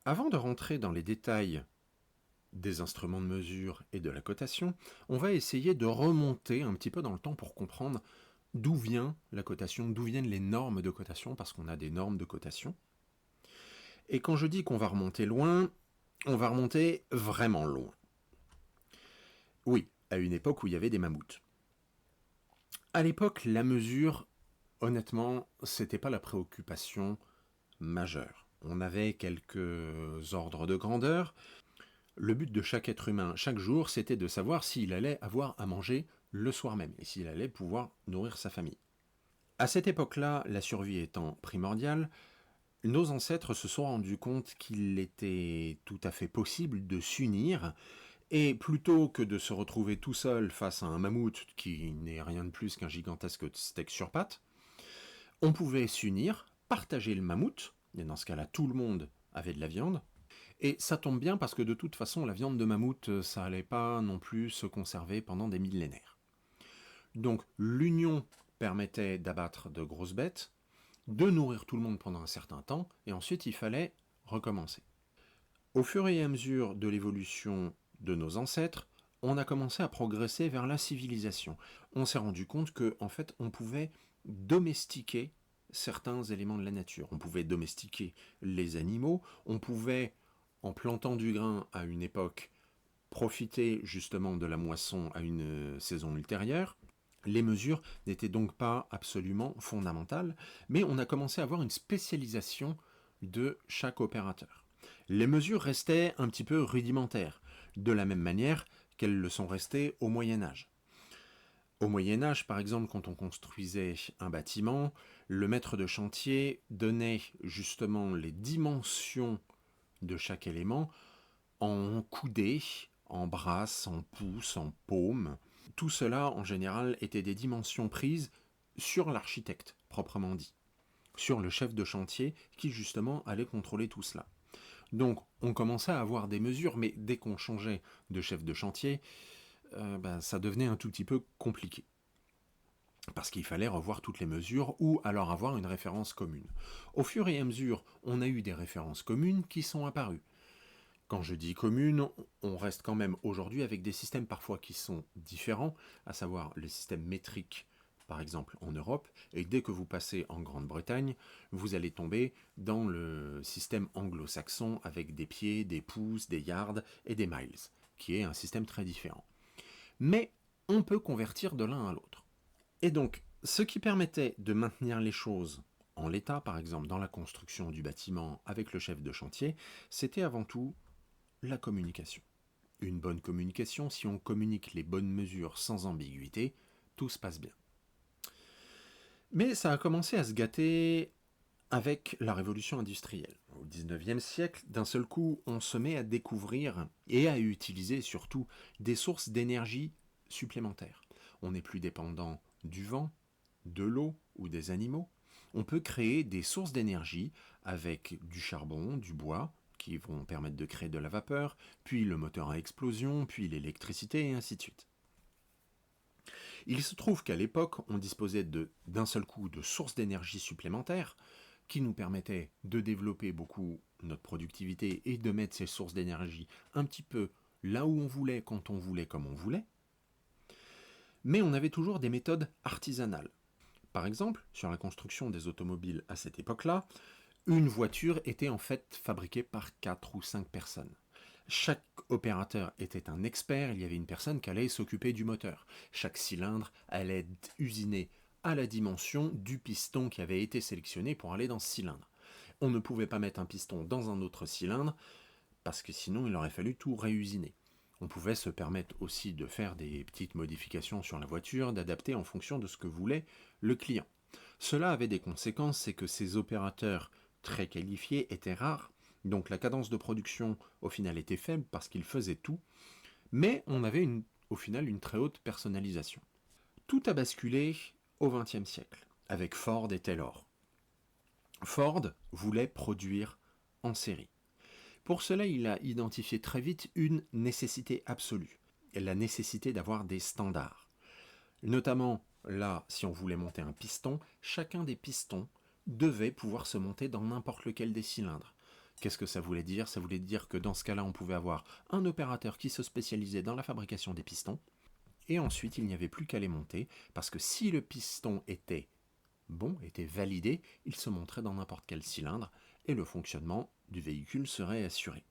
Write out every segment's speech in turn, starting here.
Avant de rentrer dans les détails des instruments de mesure et de la cotation, on va essayer de remonter un petit peu dans le temps pour comprendre d'où vient la cotation, d'où viennent les normes de cotation, parce qu'on a des normes de cotation. Et quand je dis qu'on va remonter loin, on va remonter vraiment loin. Oui, à une époque où il y avait des mammouths. À l'époque, la mesure, honnêtement, c'était pas la préoccupation majeure. On avait quelques ordres de grandeur. Le but de chaque être humain, chaque jour, c'était de savoir s'il allait avoir à manger le soir même, et s'il allait pouvoir nourrir sa famille. À cette époque-là, la survie étant primordiale, nos ancêtres se sont rendus compte qu'il était tout à fait possible de s'unir, et plutôt que de se retrouver tout seul face à un mammouth qui n'est rien de plus qu'un gigantesque steak sur pattes, on pouvait s'unir, partager le mammouth, et dans ce cas-là, tout le monde avait de la viande. Et ça tombe bien parce que de toute façon, la viande de mammouth, ça allait pas non plus se conserver pendant des millénaires. Donc l'union permettait d'abattre de grosses bêtes, de nourrir tout le monde pendant un certain temps, et ensuite il fallait recommencer. Au fur et à mesure de l'évolution de nos ancêtres, on a commencé à progresser vers la civilisation. On s'est rendu compte que, en fait, on pouvait domestiquer certains éléments de la nature. On pouvait domestiquer les animaux, on pouvait, en plantant du grain à une époque, profiter justement de la moisson à une saison ultérieure. Les mesures n'étaient donc pas absolument fondamentales, mais on a commencé à avoir une spécialisation de chaque opérateur. Les mesures restaient un petit peu rudimentaires, de la même manière qu'elles le sont restées au Moyen-Âge. Au Moyen-Âge, par exemple, quand on construisait un bâtiment, le maître de chantier donnait justement les dimensions de chaque élément en coudées, en brasses, en pouces, en paumes. Tout cela, en général, était des dimensions prises sur l'architecte, proprement dit, sur le chef de chantier qui, justement, allait contrôler tout cela. Donc, on commençait à avoir des mesures, mais dès qu'on changeait de chef de chantier, ça devenait un tout petit peu compliqué. Parce qu'il fallait revoir toutes les mesures ou alors avoir une référence commune. Au fur et à mesure, on a eu des références communes qui sont apparues. Quand je dis commune, on reste quand même aujourd'hui avec des systèmes parfois qui sont différents, à savoir le système métrique, par exemple en Europe, et dès que vous passez en Grande-Bretagne, vous allez tomber dans le système anglo-saxon avec des pieds, des pouces, des yards et des miles, qui est un système très différent. Mais on peut convertir de l'un à l'autre. Et donc, ce qui permettait de maintenir les choses en l'état, par exemple dans la construction du bâtiment avec le chef de chantier, c'était avant tout la communication. Une bonne communication, si on communique les bonnes mesures sans ambiguïté, tout se passe bien. Mais ça a commencé à se gâter avec la révolution industrielle. Au XIXe siècle, d'un seul coup, on se met à découvrir et à utiliser surtout des sources d'énergie supplémentaires. On n'est plus dépendant du vent, de l'eau ou des animaux. On peut créer des sources d'énergie avec du charbon, du bois, qui vont permettre de créer de la vapeur, puis le moteur à explosion, puis l'électricité, et ainsi de suite. Il se trouve qu'à l'époque, on disposait d'un seul coup de sources d'énergie supplémentaires qui nous permettaient de développer beaucoup notre productivité et de mettre ces sources d'énergie un petit peu là où on voulait, quand on voulait, comme on voulait. Mais on avait toujours des méthodes artisanales. Par exemple, sur la construction des automobiles à cette époque-là, une voiture était en fait fabriquée par 4 ou 5 personnes. Chaque opérateur était un expert, il y avait une personne qui allait s'occuper du moteur. Chaque cylindre allait être usiné à la dimension du piston qui avait été sélectionné pour aller dans ce cylindre. On ne pouvait pas mettre un piston dans un autre cylindre, parce que sinon il aurait fallu tout réusiner. On pouvait se permettre aussi de faire des petites modifications sur la voiture, d'adapter en fonction de ce que voulait le client. Cela avait des conséquences, c'est que ces opérateurs très qualifiés étaient rares, donc la cadence de production au final était faible parce qu'ils faisaient tout, mais on avait au final une très haute personnalisation. Tout a basculé au XXe siècle, avec Ford et Taylor. Ford voulait produire en série. Pour cela, il a identifié très vite une nécessité absolue, la nécessité d'avoir des standards. Notamment, là, si on voulait monter un piston, chacun des pistons devait pouvoir se monter dans n'importe lequel des cylindres. Qu'est-ce que ça voulait dire? Ça voulait dire que dans ce cas-là, on pouvait avoir un opérateur qui se spécialisait dans la fabrication des pistons, et ensuite il n'y avait plus qu'à les monter, parce que si le piston était bon, était validé, il se montrait dans n'importe quel cylindre, et le fonctionnement du véhicule serait assuré.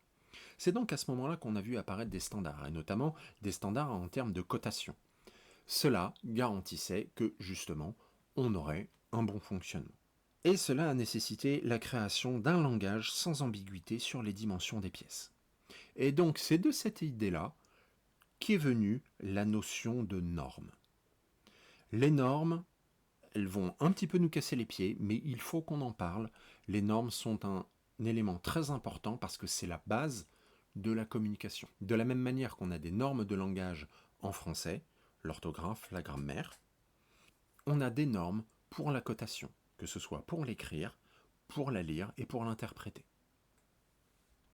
C'est donc à ce moment-là qu'on a vu apparaître des standards, et notamment des standards en termes de cotation. Cela garantissait que, justement, on aurait un bon fonctionnement. Et cela a nécessité la création d'un langage sans ambiguïté sur les dimensions des pièces. Et donc c'est de cette idée-là qu'est venue la notion de norme. Les normes, elles vont un petit peu nous casser les pieds, mais il faut qu'on en parle. Les normes sont un élément très important parce que c'est la base de la communication. De la même manière qu'on a des normes de langage en français, l'orthographe, la grammaire, on a des normes pour la cotation, que ce soit pour l'écrire, pour la lire et pour l'interpréter.